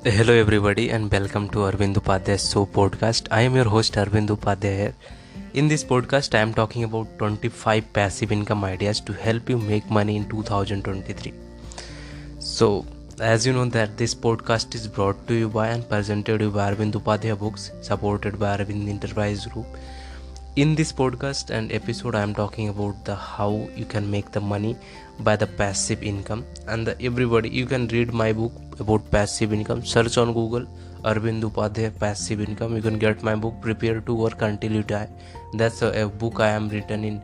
Hello everybody and welcome to Arvind Upadhyay Show podcast. I am your host Arvind Upadhyay here. In this podcast I am talking about 25 passive income ideas to help you make money in 2023. So as you know that this podcast is brought to you by and presented to you by Arvind Upadhyay Books, supported by Arvind Enterprise Group. In this podcast and episode I am talking about the how you can make the money by the passive income, and everybody you can read my book about passive income. Search on Google Arvind Upadhyay passive income. You can get my book Prepare to Work Until You Die. That's a book I am written in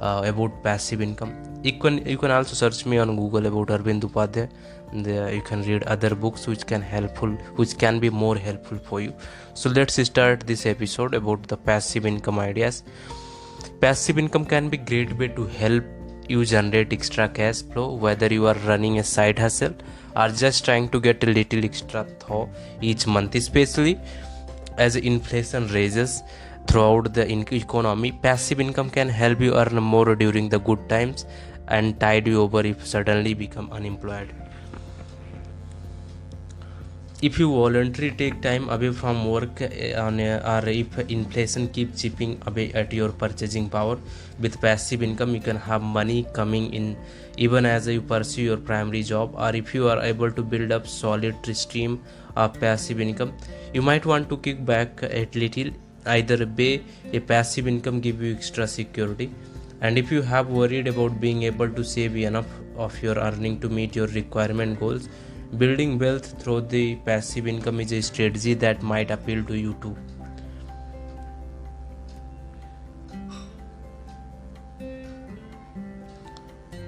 about passive income. You can also search me on Google about Arvind Upadhyay. You can read other books which can be more helpful for you. So let's start this episode about the passive income ideas. Passive income can be great way to help you generate extra cash flow, whether you are running a side hustle or just trying to get a little extra though each month, especially as inflation raises throughout the economy. Passive income can help you earn more during the good times and tide you over if suddenly become unemployed. If you voluntarily take time away from work or if inflation keeps chipping away at your purchasing power, with passive income you can have money coming in even as you pursue your primary job. Or if you are able to build up solid stream of passive income, you might want to kick back a little. Either way, a passive income give you extra security. And if you have worried about being able to save enough of your earning to meet your requirement goals, building wealth through the passive income is a strategy that might appeal to you too.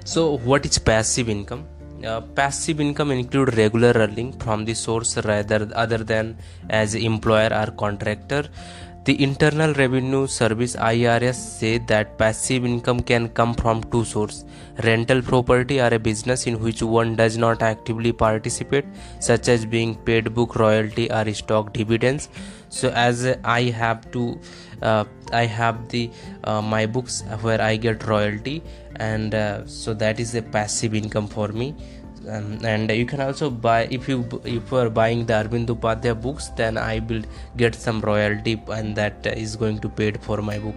So what is passive income? Passive income include regular earning from the source rather other than as employer or contractor. The Internal Revenue Service IRS say that passive income can come from two sources: rental property or a business in which one does not actively participate, such as being paid book royalty or stock dividends. So as I have the my books where I get royalty, and so that is a passive income for me. And you can also buy, if you are buying the Arvind Upadhyay books, then I will get some royalty, and that is going to pay for my book.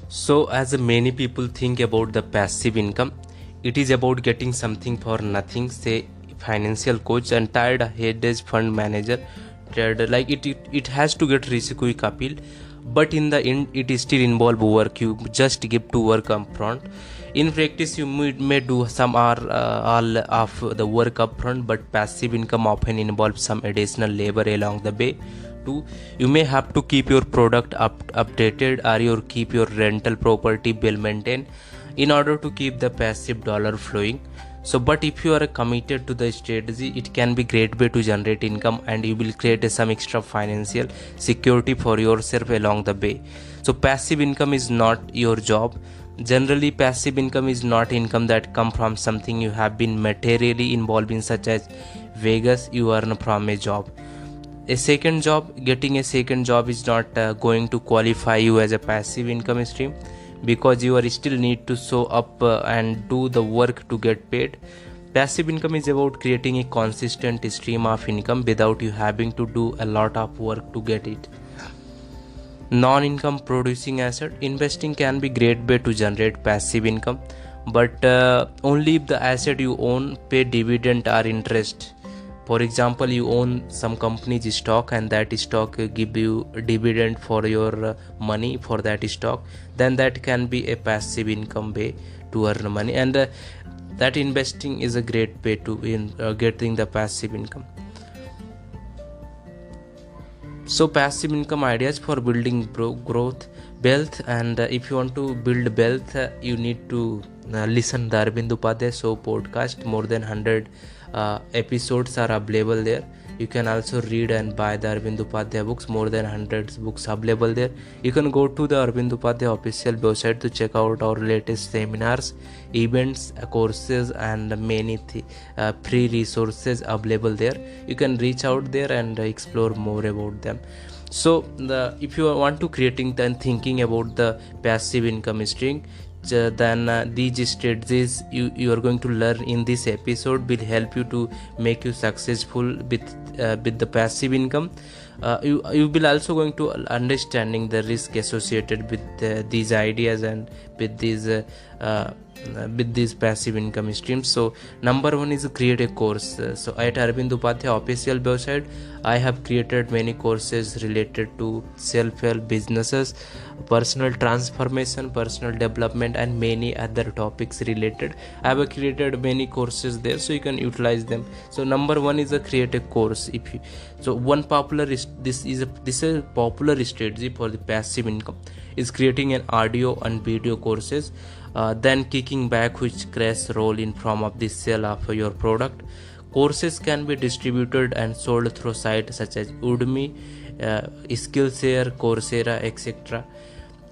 So as many people think about the passive income, it is about getting something for nothing, say financial coach and tired hedge fund manager, like it has to get rich quick appeal. But in the end it is still involve work. You just give to work up front. In practice you may do some or all of the work up front, but passive income often involves some additional labor along the way too. You may have to keep your product updated, or you keep your rental property bill maintained in order to keep the passive dollar flowing. So but if you are committed to the strategy, it can be great way to generate income, and you will create some extra financial security for yourself along the way. So passive income is not your job. Generally passive income is not income that come from something you have been materially involved in, such as Vegas. You earn from a job. Getting a second job is not going to qualify you as a passive income stream, because you are still need to show up and do the work to get paid. Passive income is about creating a consistent stream of income without you having to do a lot of work to get it. Non-income producing asset investing can be great way to generate passive income, but only if the asset you own pay dividend or interest. For example, you own some company's stock, and that stock give you a dividend for your money for that stock, then that can be a passive income way to earn money, and that investing is a great way to getting the passive income. So passive income ideas for building growth wealth, and if you want to build wealth, you need to listen the Arvind Upadhyay Show podcast. More than 100 episodes are available there. You can also read and buy the Arvind Upadhyay books. More than 100 books available there. You can go to the Arvind Upadhyay official website to check out our latest seminars, events, courses, and many free resources available there. You can reach out there and explore more about them. So if you want to creating and thinking about the passive income stream, these strategies you are going to learn in this episode will help you to make you successful with the passive income. You will also going to understanding the risk associated with these ideas and with these passive income streams. So number one is create a course. So at Arvind Upadhyay official website, I have created many courses related to self-help businesses, personal transformation, personal development, and many other topics related. I have created many courses there, so you can utilize them. So number one is a create a course. One popular this is a popular strategy for the passive income is creating an audio and video courses, then kicking back which crash roll in form of the sale of your product. Courses can be distributed and sold through sites such as Udemy, Skillshare, Coursera, etc.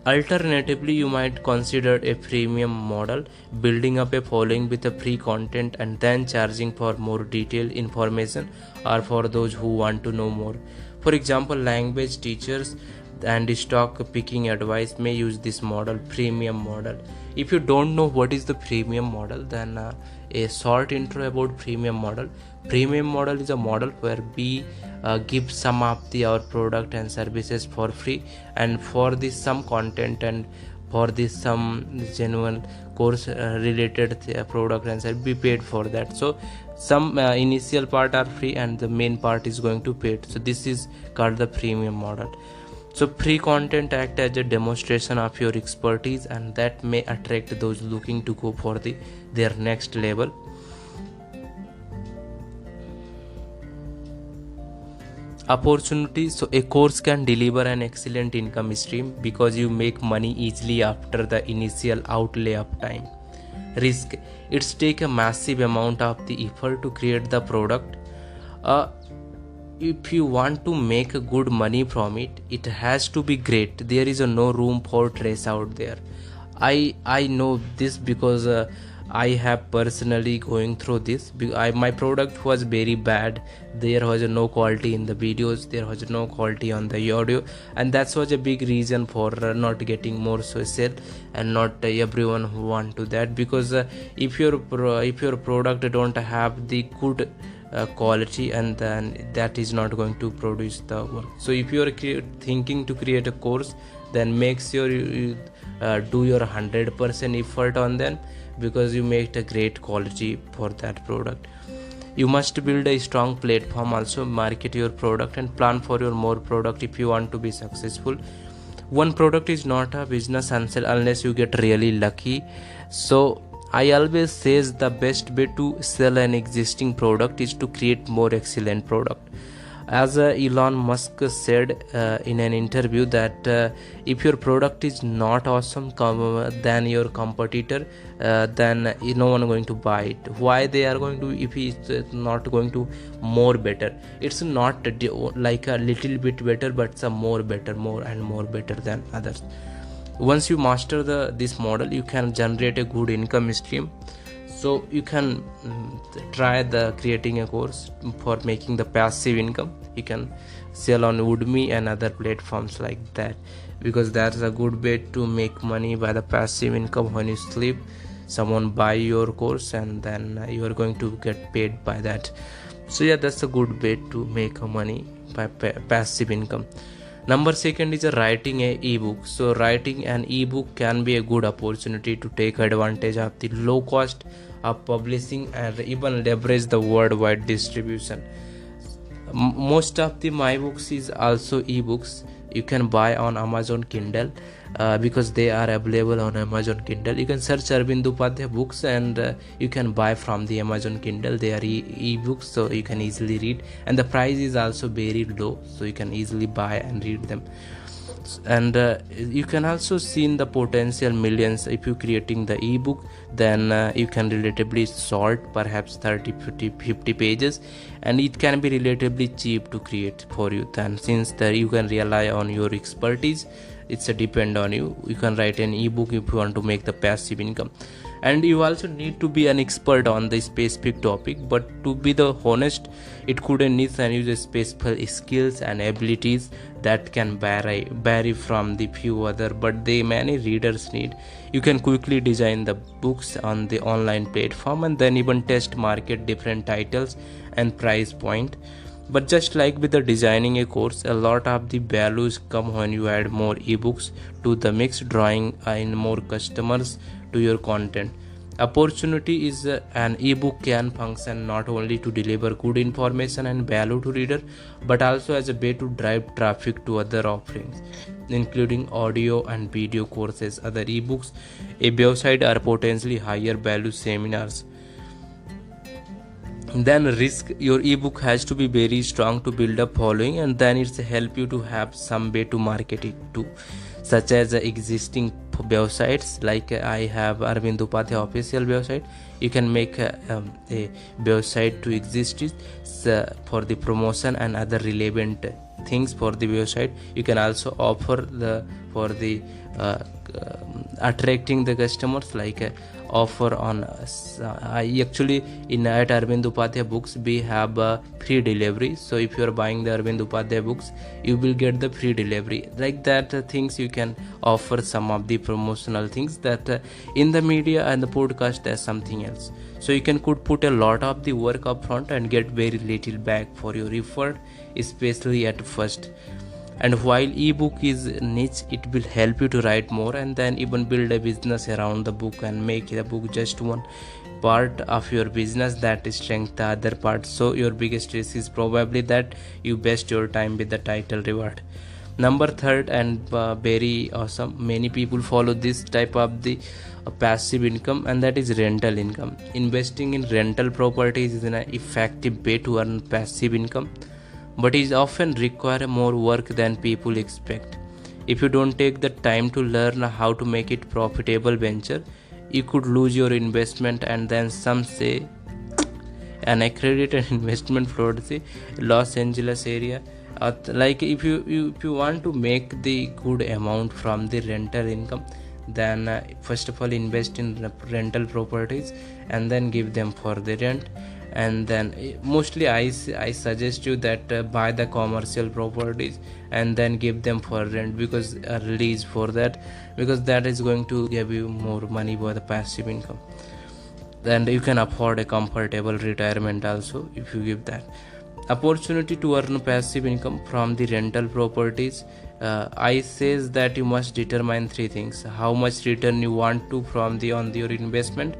Alternatively, you might consider a freemium model, building up a following with a free content and then charging for more detailed information or for those who want to know more. For example, language teachers and stock picking advice may use this model, freemium model. If you don't know what is the freemium model, then a short intro about freemium model. Premium model is a model where we give some of our product and services for free, and for this some content and for this some genuine course related product and service be paid for that. So some initial part are free and the main part is going to pay. So this is called the premium model. So free content act as a demonstration of your expertise, and that may attract those looking to go for their next level. Opportunity. So a course can deliver an excellent income stream because you make money easily after the initial outlay of time. Risk. It's take a massive amount of the effort to create the product. If you want to make good money from it, it has to be great. There is no room for trace out there. I know this because I have personally going through this. My product was very bad. There was no quality in the videos, there was no quality on the audio, and that was a big reason for not getting more sale, and not everyone who want to that, because if your product don't have the good quality, and then that is not going to produce the work. So if you are thinking to create a course, then make sure you do your 100% effort on them, because you make a great quality for that product. You must build a strong platform, also market your product and plan for your more product if you want to be successful. One product is not a business unless you get really lucky. So I always says the best way to sell an existing product is to create more excellent product. As Elon Musk said in an interview that if your product is not awesome than your competitor, then no one going to buy it. Why they are going to, if it's not going to more better? It's not like a little bit better, but it's a more better, more and more better than others. Once you master this model, you can generate a good income stream. So you can try creating a course for making the passive income. You can sell on Udemy and other platforms like that, because that's a good way to make money by the passive income. When you sleep, someone buy your course and then you are going to get paid by that. So yeah, that's a good way to make money by passive income. Number second is writing an ebook. So writing an ebook can be a good opportunity to take advantage of the low cost of publishing and even leverage the worldwide distribution. Most of my books is also ebooks. You can buy on Amazon Kindle because they are available on Amazon Kindle. You can search Arvind Upadhyay books and you can buy from the Amazon Kindle. They are ebooks, so you can easily read, and the price is also very low, so you can easily buy and read them. And you can also see in the potential millions. If you creating the ebook, then you can relatively short, perhaps 30, 50 pages, and it can be relatively cheap to create for you. Then since you can rely on your expertise, it's a depend on you. You can write an ebook if you want to make the passive income. And you also need to be an expert on the specific topic, but to be the honest, it could need and use specific skills and abilities that can vary from the few other, but the many readers need. You can quickly design the books on the online platform and then even test market different titles and price point. But just like with the designing a course, a lot of the values come when you add more ebooks to the mix, drawing in more customers to your content. Opportunity is an ebook can function not only to deliver good information and value to reader, but also as a way to drive traffic to other offerings, including audio and video courses, other ebooks, a website, or potentially higher value seminars. Then risk, your ebook has to be very strong to build up following, and then it's help you to have some way to market it too, such as existing websites. Like I have Arvind Upadhyay official website. You can make a website to exist for the promotion and other relevant things for the website. You can also offer for the attracting the customers, like offer on actually in at Arvind Upadhyay books we have free delivery. So if you are buying the Arvind Upadhyay books, you will get the free delivery. Like that things you can offer some of the promotional things that in the media and the podcast there's something else. So you could put a lot of the work up front and get very little back for your effort, especially at first. And while ebook is niche, it will help you to write more and then even build a business around the book and make the book just one part of your business that strengthens the other part. So your biggest risk is probably that you waste your time with the title reward. Number third, and very awesome, many people follow this type of the passive income, and that is rental income. Investing in rental properties is an effective way to earn passive income, but it often requires more work than people expect. If you don't take the time to learn how to make it profitable venture, you could lose your investment, and then some say an accredited investment fraud, say Los Angeles area. Like if you want to make the good amount from the rental income, then first of all invest in rental properties and then give them for the rent. And then mostly I suggest you that buy the commercial properties and then give them for rent, because release for that, because that is going to give you more money for the passive income. Then you can afford a comfortable retirement also if you give that. Opportunity to earn passive income from the rental properties, I says that you must determine three things: how much return you want to from on your investment,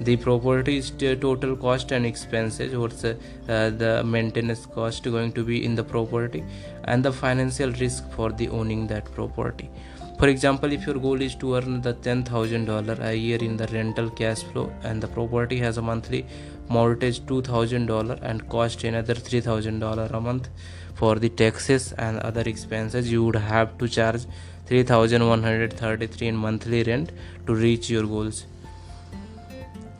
the property's total cost and expenses, what's the maintenance cost going to be in the property, and the financial risk for the owning that property. For example, if your goal is to earn the $10,000 a year in the rental cash flow, and the property has a monthly mortgage $2,000 and cost another $3,000 a month for the taxes and other expenses, you would have to charge $3,133 in monthly rent to reach your goals.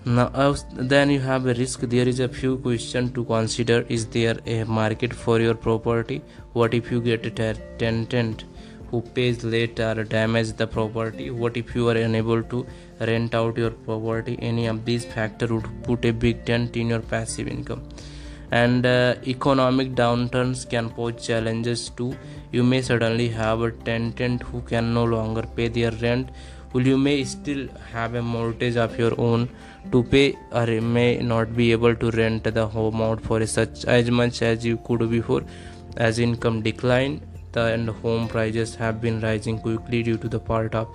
Now then you have a risk. There is a few questions to consider. Is there a market for your property? What if you get a tenant who pays late or damage the property? What if you are unable to rent out your property? Any of these factors would put a big dent in your passive income. And economic downturns can pose challenges too. You may suddenly have a tenant who can no longer pay their rent, while you may still have a mortgage of your own to pay, or may not be able to rent the home out for such as much as you could before. As income decline, and home prices have been rising quickly due to the part of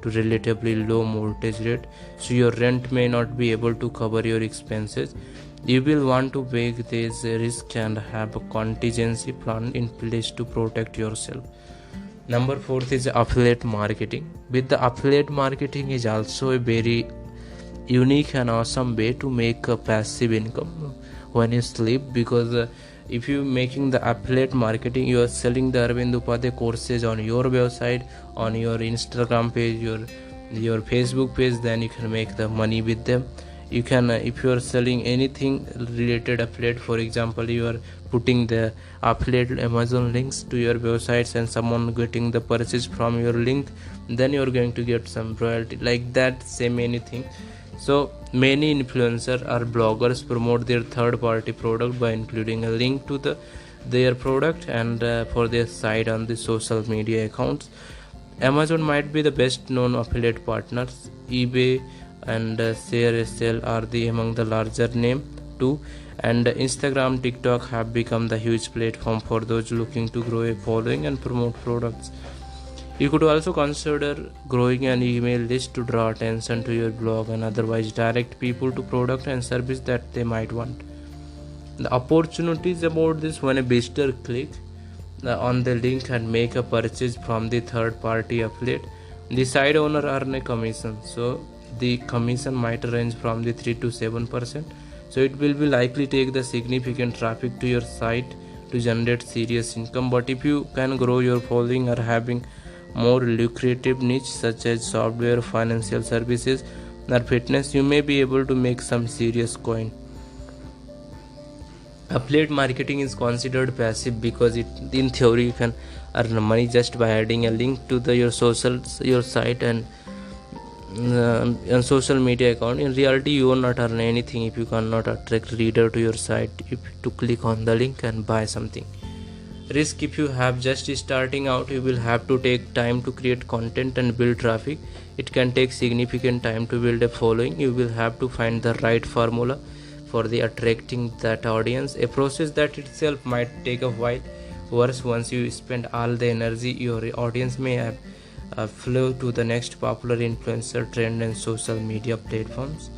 to relatively low mortgage rate, so your rent may not be able to cover your expenses. You will want to weigh these risks and have a contingency plan in place to protect yourself. Number fourth is affiliate marketing. With the affiliate marketing is also a very unique and awesome way to make a passive income when you sleep, because if you making the affiliate marketing, you are selling the Arvind Upadhyay courses on your website, on your Instagram page, your Facebook page, then you can make the money with them. You can if you are selling anything related affiliate, for example you are putting the affiliate Amazon links to your websites and someone getting the purchase from your link, then you are going to get some royalty. Like that, same anything. So many influencers or bloggers promote their third party product by including a link to their product and for their site on the social media accounts. Amazon might be the best known affiliate partners. eBay and CRSL are the among the larger name too. And Instagram, TikTok have become the huge platform for those looking to grow a following and promote products. You could also consider growing an email list to draw attention to your blog and otherwise direct people to product and service that they might want. The opportunities about this: when a visitor click on the link and make a purchase from the third party affiliate, the site owner earn a commission. So the commission might range from the 3 to 7%. So it will be likely take the significant traffic to your site to generate serious income. But if you can grow your following or having more lucrative niche such as software, financial services or fitness, you may be able to make some serious coin. Affiliate marketing is considered passive because in theory you can earn money just by adding a link to your site and social media account. In reality, you will not earn anything if you cannot attract reader to your site to click on the link and buy something. Risk: if you have just starting out, you will have to take time to create content and build traffic. It can take significant time to build a following. You will have to find the right formula for the attracting that audience, a process that itself might take a while. Worse, once you spend all the energy, your audience may have flow to the next popular influencer trend and social media platforms.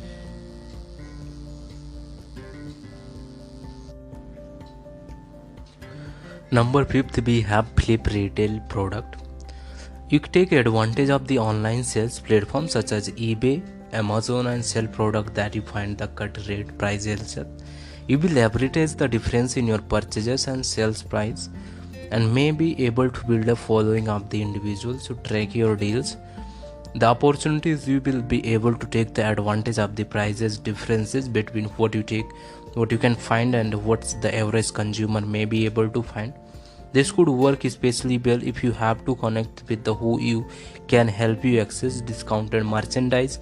Number 5, we have flip retail product. You take advantage of the online sales platforms such as eBay, Amazon and sell product that you find the cut rate price elsewhere. You will advertise the difference in your purchases and sales price and may be able to build a following of the individuals to track your deals. The opportunities: you will be able to take the advantage of the prices differences between what you can find and what's the average consumer may be able to find. This could work especially well if you have to connect with the who you can help you access discounted merchandise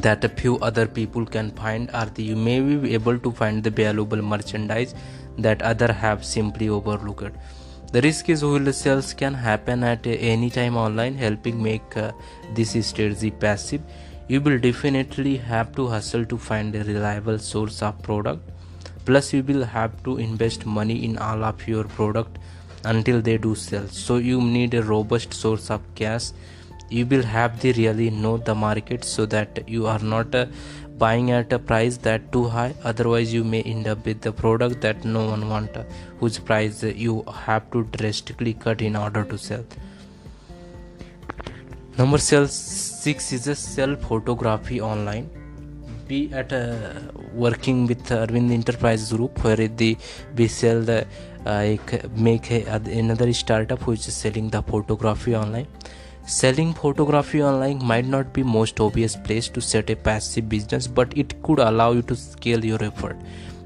that a few other people can find, or you may be able to find the valuable merchandise that other have simply overlooked. The risk is wholesale sales can happen at any time online, helping make this strategy passive. You will definitely have to hustle to find a reliable source of product. Plus, you will have to invest money in all of your product until they do sell. So you need a robust source of cash. You will have to really know the market so that you are not buying at a price that too high. Otherwise, you may end up with the product that no one wants, whose price you have to drastically cut in order to sell. Number 6 is a sell photography online. Be at working with Arvind Enterprise Group, where we sell the another startup which is selling the photography online. Selling photography online might not be most obvious place to set a passive business, but it could allow you to scale your effort,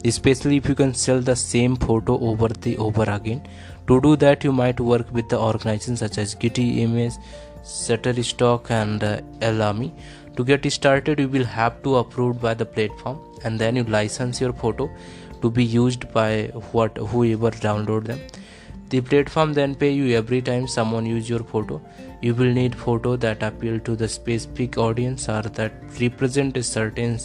especially if you can sell the same photo over again. To do that, you might work with the organizations such as Getty Images, Shutterstock and Alamy. To get started, you will have to approved by the platform, and then you license your photo to be used by whoever download them. The platform then pay you every time someone use your photo. You will need photo that appeal to the specific audience or that represent a certain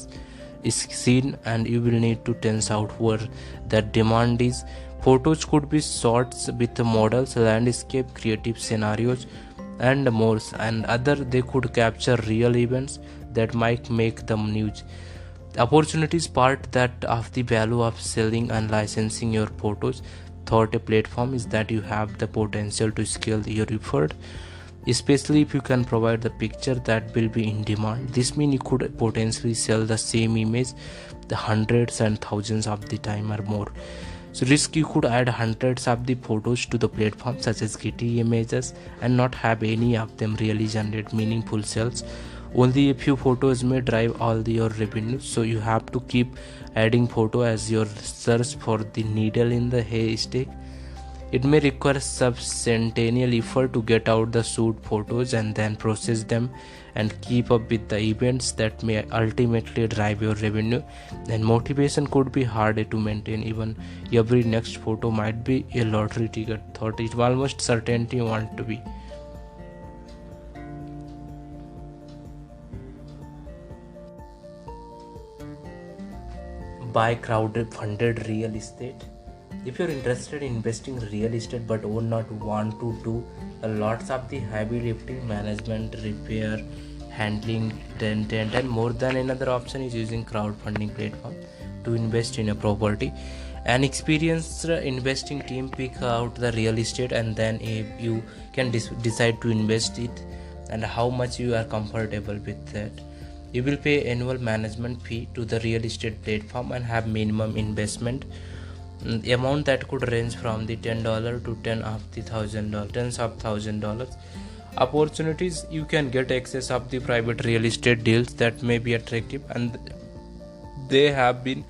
scene, and you will need to tense out where that demand is. Photos could be shots with models, landscape, creative scenarios and more, and other they could capture real events that might make them news. The opportunities part that of the value of selling and licensing your photos thought a platform is that you have the potential to scale your effort, especially if you can provide the picture that will be in demand. This means you could potentially sell the same image the hundreds and thousands of the time or more. So risk: you could add hundreds of the photos to the platform such as Getty Images and not have any of them really generate meaningful sales. Only a few photos may drive all your revenue, so you have to keep adding photo as your search for the needle in the haystack. It may require substantial effort to get out the shoot photos and then process them and keep up with the events that may ultimately drive your revenue. And motivation could be hard to maintain. Even every next photo might be a lottery ticket. Thought it almost certainty you want to be. Buy crowd-funded real estate. If you're interested in investing in real estate but would not want to do lots of the heavy lifting, management, repair, handling, tenant, and more than another option is using crowdfunding platform to invest in a property. An experienced investing team pick out the real estate and then you can decide to invest it and how much you are comfortable with that. You will pay annual management fee to the real estate platform and have minimum investment amount that could range from the $10 to tens of $1,000. Opportunities: you can get access of the private real estate deals that may be attractive and they have been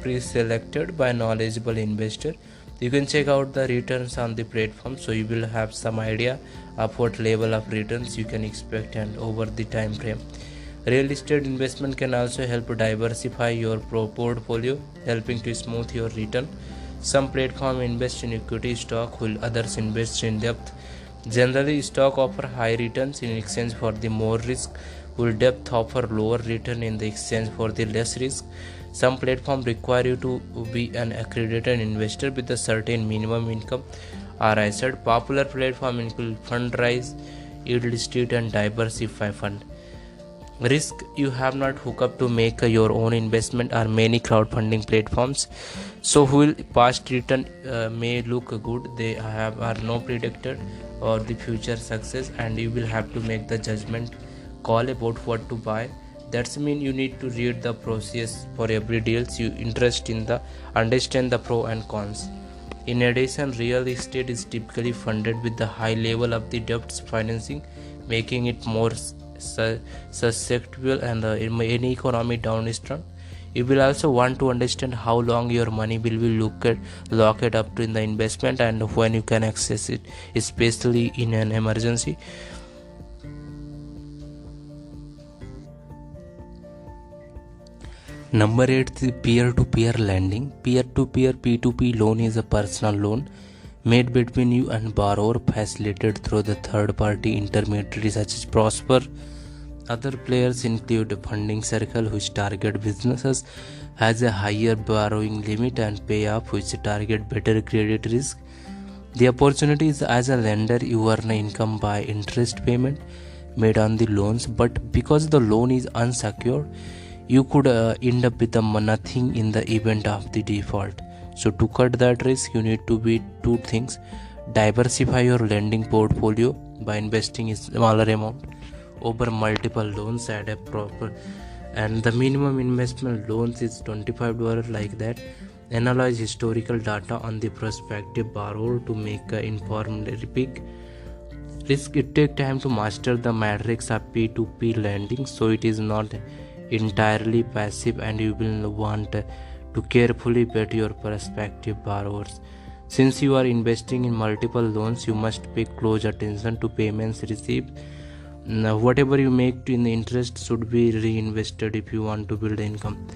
pre-selected by knowledgeable investor. You can check out the returns on the platform, so you will have some idea of what level of returns you can expect and over the time frame. Real estate investment can also help diversify your portfolio, helping to smooth your return. Some platforms invest in equity stock while others invest in debt. Generally, stock offer high returns in exchange for the more risk, while debt offer lower return in the exchange for the less risk. Some platforms require you to be an accredited investor with a certain minimum income or asset. Popular platforms include Fundrise, Yield Street, and Diversify Fund. Risk: you have not hooked up to make your own investment or many crowdfunding platforms, so while past return may look good, they are no predictor or the future success, and you will have to make the judgment call about what to buy. That's mean you need to read the process for every deals you interest in the understand the pro and cons. In addition, real estate is typically funded with the high level of the debt financing, making it more susceptible and any economic downturn. You will also want to understand how long your money will be locked up in the investment and when you can access it, especially in an emergency. Number 8 is peer-to-peer lending. Peer-to-peer P2P loan is a personal loan made between you and borrower, facilitated through the third-party intermediary such as Prosper. Other players include Funding Circle, which target businesses, has a higher borrowing limit, and Payoff, which target better credit risk. The opportunity is, as a lender, you earn income by interest payment made on the loans, but because the loan is unsecured, you could end up with nothing in the event of the default. So to cut that risk, you need to be two things: diversify your lending portfolio by investing in smaller amount over multiple loans at a proper, and the minimum investment loans is $25 like that. Analyze historical data on the prospective borrower to make an informed pick. Risk: it takes time to master the metrics of P2P lending, so it is not entirely passive, and you will want to carefully vet your prospective borrowers. Since you are investing in multiple loans, you must pay close attention to payments received. Now, whatever you make in interest should be reinvested if you want to build income.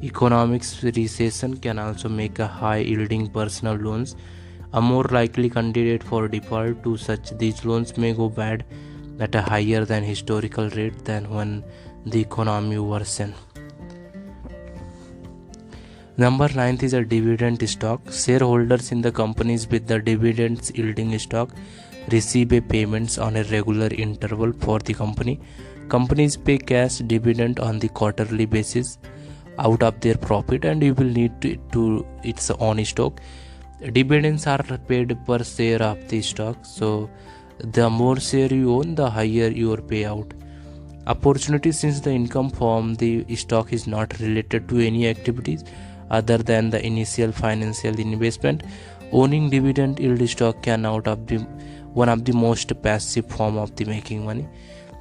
Economics recession can also make a high-yielding personal loans a more likely candidate for default. To such, these loans may go bad at a higher than historical rate than when the economy worsens. Number 9 is a dividend stock. Shareholders in the companies with the dividends yielding stock receive a payments on a regular interval for the company. Companies pay cash dividend on the quarterly basis out of their profit, and you will need to its own stock. Dividends are paid per share of the stock, so the more share you own, the higher your payout. Opportunity: since the income from the stock is not related to any activities other than the initial financial investment, owning dividend yield stock can out of the one of the most passive form of the making money.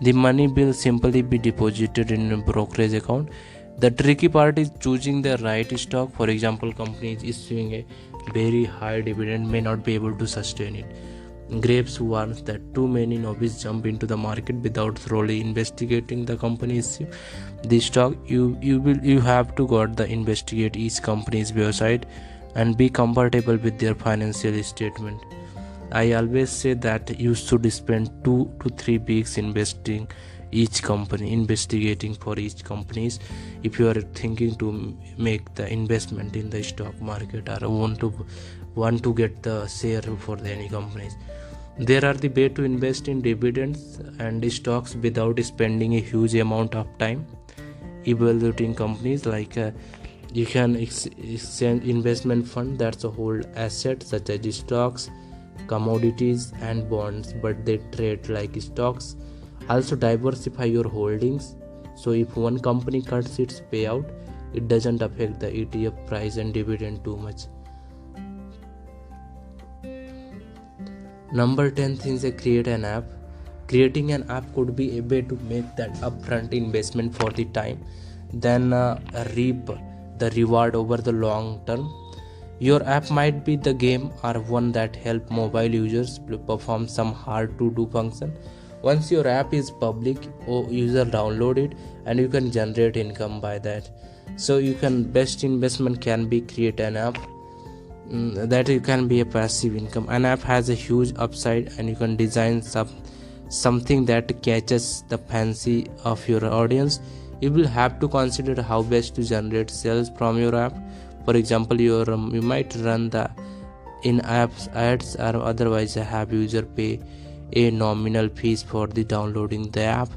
The money will simply be deposited in a brokerage account. The tricky part is choosing the right stock. For example, companies issuing a very high dividend may not be able to sustain it. Graves warns that too many novices jump into the market without thoroughly investigating the company issue. The stock you have to got the investigate each company's website and be comfortable with their financial statement. I always say that you should spend 2 to 3 weeks investigating for each companies if you are thinking to make the investment in the stock market or want to get the share for any companies. There are the way to invest in dividends and stocks without spending a huge amount of time evaluating companies. Like you can exchange investment fund that's a hold assets such as stocks, commodities and bonds, but they trade like stocks. Also diversify your holdings, so if one company cuts its payout, it doesn't affect the ETF price and dividend too much. Number 10 things is create an app. Creating an app could be a way to make that upfront investment for the time, then reap the reward over the long term. Your app might be the game or one that help mobile users perform some hard to do function. Once your app is public, user download it and you can generate income by that. So best investment can be create an app that it can be a passive income. An app has a huge upside and you can design something that catches the fancy of your audience. You will have to consider how best to generate sales from your app. For example, you might run the in-app ads or otherwise have user pay a nominal fees for the downloading the app.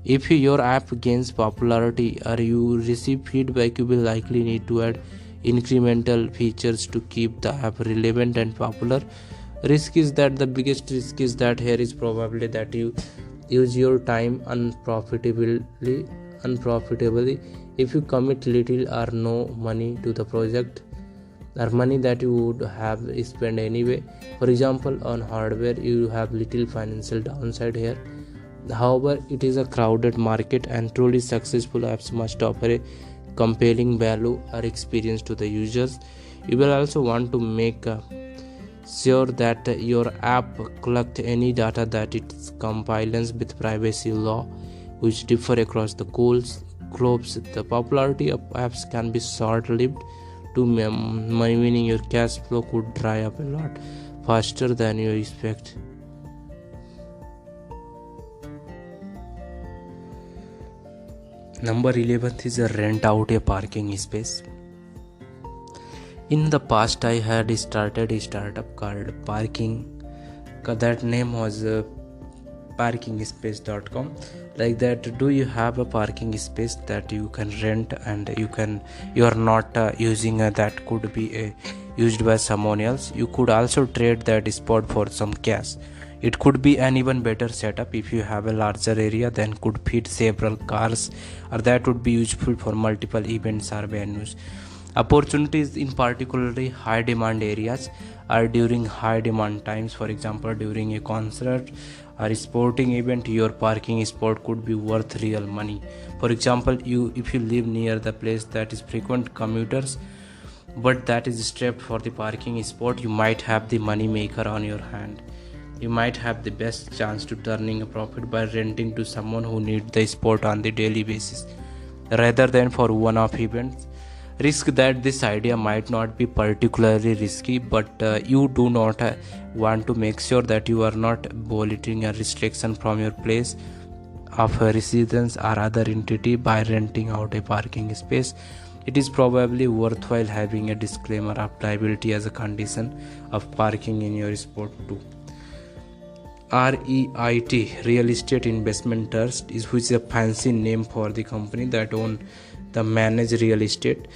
If your app gains popularity or you receive feedback, you will likely need to add incremental features to keep the app relevant and popular. The biggest risk is that here is probably that you use your time unprofitably if you commit little or no money to the project, or money that you would have spent anyway. For example, on hardware you have little financial downside here. However, it is a crowded market and truly successful apps must offer a compelling value or experience to the users. You will also want to make sure that your app collects any data that its compliance with privacy law, which differ across the globes. The popularity of apps can be short-lived too, meaning your cash flow could dry up a lot faster than you expect. Number 11 is rent out a parking space. In the past, I had started a startup called Parking. That name was parkingspace.com. Like that, do you have a parking space that you can rent and you are not using that could be used by someone else? You could also trade that spot for some cash. It could be an even better setup if you have a larger area then could fit several cars, or that would be useful for multiple events or venues. Opportunities in particularly high demand areas are during high demand times. For example, during a concert or a sporting event, your parking spot could be worth real money. For example, if you live near the place that is frequent commuters but that is strapped for the parking spot, you might have the money maker on your hand. You might have the best chance to turning a profit by renting to someone who needs the spot on the daily basis rather than for one-off events. Risk that this idea might not be particularly risky, but you do not want to make sure that you are not violating a restriction from your place of residence or other entity by renting out a parking space. It is probably worthwhile having a disclaimer of liability as a condition of parking in your spot too. REIT, Real Estate Investment Trust, which is a fancy name for the company that own the managed real estate.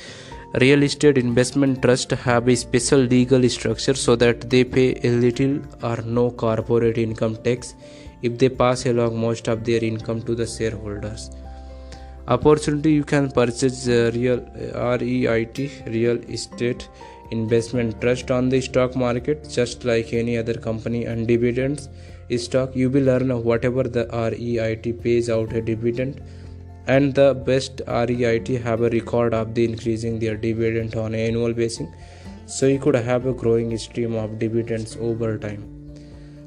Real estate investment trust have a special legal structure so that they pay a little or no corporate income tax if they pass along most of their income to the shareholders. Opportunity: you can purchase REIT, Real Estate Investment Trust, on the stock market just like any other company, and dividends stock, you will earn whatever the REIT pays out a dividend, and the best REIT have a record of the increasing their dividend on an annual basis, so you could have a growing stream of dividends over time.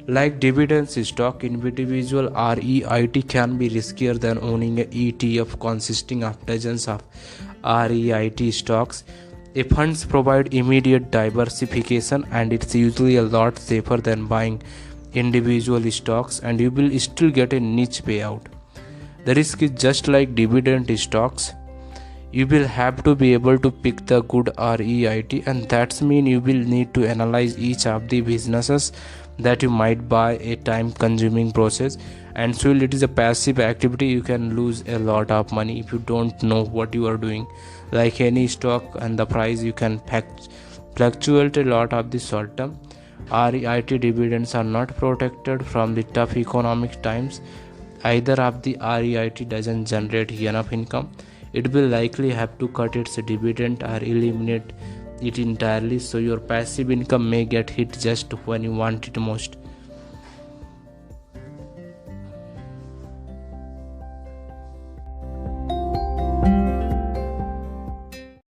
Like dividends stock, individual REIT can be riskier than owning an ETF consisting of dozens of REIT stocks. Funds provide immediate diversification, and it's usually a lot safer than buying individual stocks, and you will still get a niche payout. The risk is just like dividend stocks. You will have to be able to pick the good REIT, and that's mean you will need to analyze each of the businesses that you might buy, a time consuming process, and so it is a passive activity. You can lose a lot of money if you don't know what you are doing. Like any stock and the price, you can fluctuate a lot of the short term. REIT dividends are not protected from the tough economic times. Either of the REIT doesn't generate enough income, it will likely have to cut its dividend or eliminate it entirely, so your passive income may get hit just when you want it most.